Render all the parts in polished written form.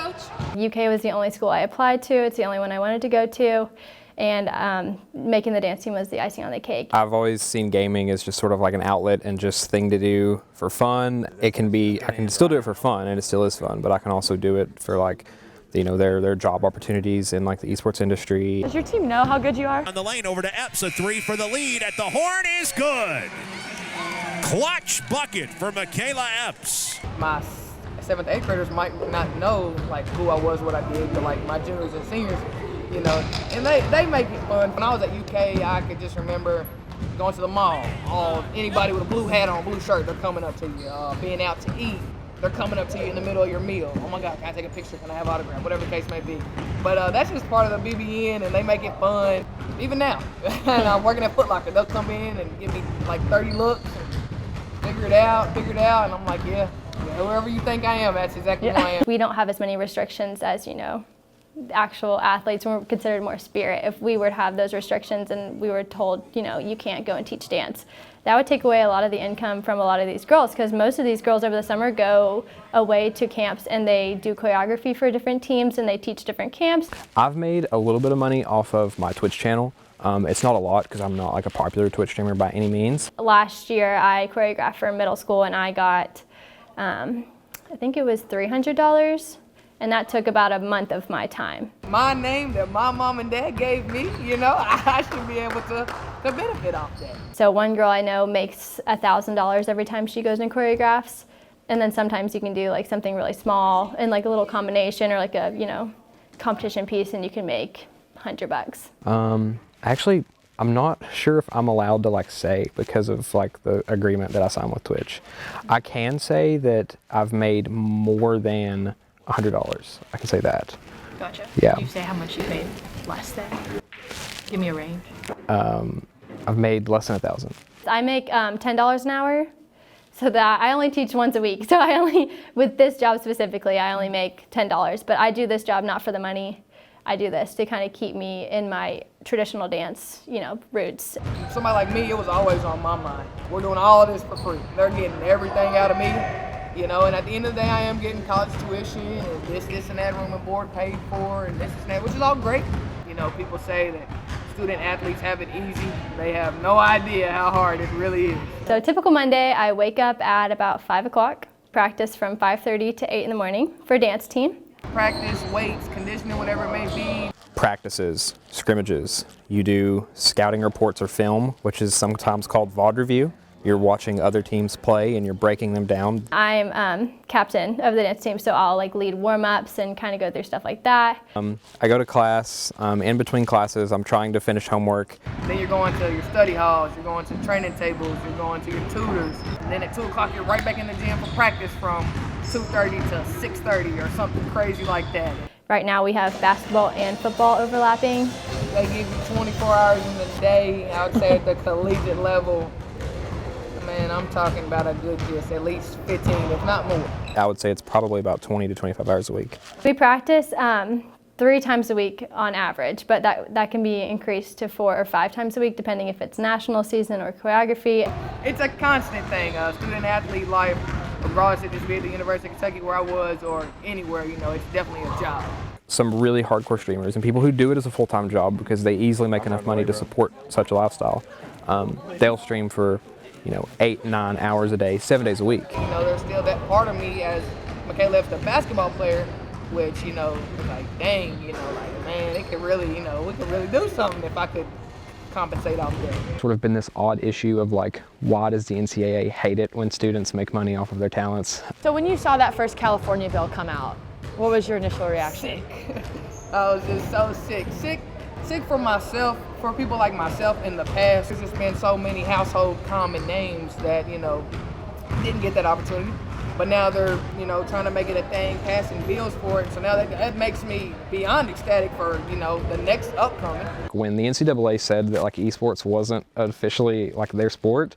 coach. UK was the only school I applied to. It's the only one I wanted to go to. And making the dance team was the icing on the cake. I've always seen gaming as just sort of like an outlet and just thing to do for fun. It can be, I can still do it for fun, and it still is fun, but I can also do it for like, you know, their job opportunities in like the esports industry. Does your team know how good you are? On the lane over to Epps, a three for the lead at the horn is good. Clutch bucket for Michaela Epps. My 7th, 8th graders might not know like who I was, what I did, but like my juniors and seniors, you know, and they make it fun. When I was at UK, I could just remember going to the mall. Anybody with a blue hat on, blue shirt, they're coming up to you. Being out to eat, they're coming up to you in the middle of your meal. Oh my God, can I take a picture? Can I have an autograph? Whatever the case may be. But that's just part of the BBN, and they make it fun. Even now, and I'm working at Foot Locker. They'll come in and give me like 30 looks, and figure it out, and I'm like, yeah, whoever you think I am, that's exactly who I am. We don't have as many restrictions as, you know, actual athletes. We're considered more spirit. If we were to have those restrictions and we were told, you know, you can't go and teach dance, that would take away a lot of the income from a lot of these girls, because most of these girls over the summer go away to camps and they do choreography for different teams and they teach different camps. I've made a little bit of money off of my Twitch channel. It's not a lot because I'm not like a popular Twitch streamer by any means. Last year I choreographed for middle school and I got, I think it was $300. And that took about a month of my time. My name that my mom and dad gave me, you know, I should be able to benefit off that. So one girl I know makes $1,000 every time she goes and choreographs. And then sometimes you can do like something really small and like a little combination or like a, you know, competition piece, and you can make $100. Actually, I'm not sure if I'm allowed to like say because of like the agreement that I signed with Twitch. I can say that I've made more than $100. I can say that. Gotcha. Yeah. Did you say how much you paid less than? Give me a range. I've made less than 1,000. I make $10 an hour, so that I only teach once a week. So with this job specifically, I only make $10. But I do this job not for the money. I do this to kind of keep me in my traditional dance, you know, roots. Somebody like me, it was always on my mind. We're doing all of this for free. They're getting everything out of me. You know, and at the end of the day, I am getting college tuition and this and that, room and board paid for, and this and that, which is all great. You know, people say that student athletes have it easy. They have no idea how hard it really is. So typical Monday, I wake up at about 5 o'clock, practice from 5:30 to 8 in the morning for dance team. Practice, weights, conditioning, whatever it may be. Practices, scrimmages. You do scouting reports or film, which is sometimes called VOD review. You're watching other teams play and you're breaking them down. I'm captain of the dance team, so I'll like lead warm-ups and kind of go through stuff like that. I go to class. In between classes, I'm trying to finish homework. Then you're going to your study halls, you're going to training tables, you're going to your tutors. And then at 2 o'clock, you're right back in the gym for practice from 2:30 to 6:30 or something crazy like that. Right now we have basketball and football overlapping. They give you 24 hours in the day. I would say at the collegiate level, man, I'm talking about a good at least 15, if not more. I would say it's probably about 20 to 25 hours a week. We practice 3 times a week on average, but that can be increased to 4 or 5 times a week depending if it's national season or choreography. It's a constant thing. Student athlete life, regardless if it's be at the University of Kentucky where I was or anywhere, you know, it's definitely a job. Some really hardcore streamers and people who do it as a full-time job because they easily make enough money to support such a lifestyle. They'll stream for 8, 9 hours a day, 7 days a week. You know, there's still that part of me as Michaela Epps, the basketball player, which, you know, like, dang, you know, like, man, it could really, you know, we could really do something if I could compensate off there. Sort of been this odd issue of like, why does the NCAA hate it when students make money off of their talents? So when you saw that first California bill come out, what was your initial reaction? Sick. I was just so sick. Sick for myself, for people like myself in the past. There's just been so many household common names that, you know, didn't get that opportunity. But now they're, you know, trying to make it a thing, passing bills for it. So now that makes me beyond ecstatic for, you know, the next upcoming. When the NCAA said that like esports wasn't officially like their sport,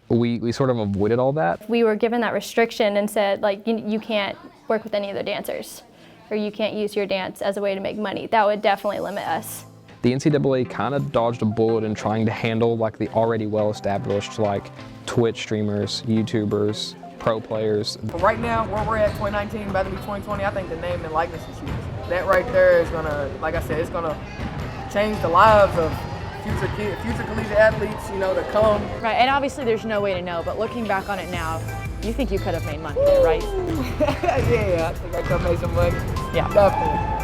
we sort of avoided all that. We were given that restriction and said like you can't work with any other dancers, or you can't use your dance as a way to make money. That would definitely limit us. The NCAA kind of dodged a bullet in trying to handle like the already well-established like Twitch streamers, YouTubers, pro players. But right now, where we're at, 2019, about to be 2020, I think the name and likeness is huge. That right there is gonna, like I said, it's gonna change the lives of future collegiate athletes, you know, to come. Right, and obviously there's no way to know, but looking back on it now, you think you could have made money there, right? Yeah, I think I could have made some money. Yeah. Definitely.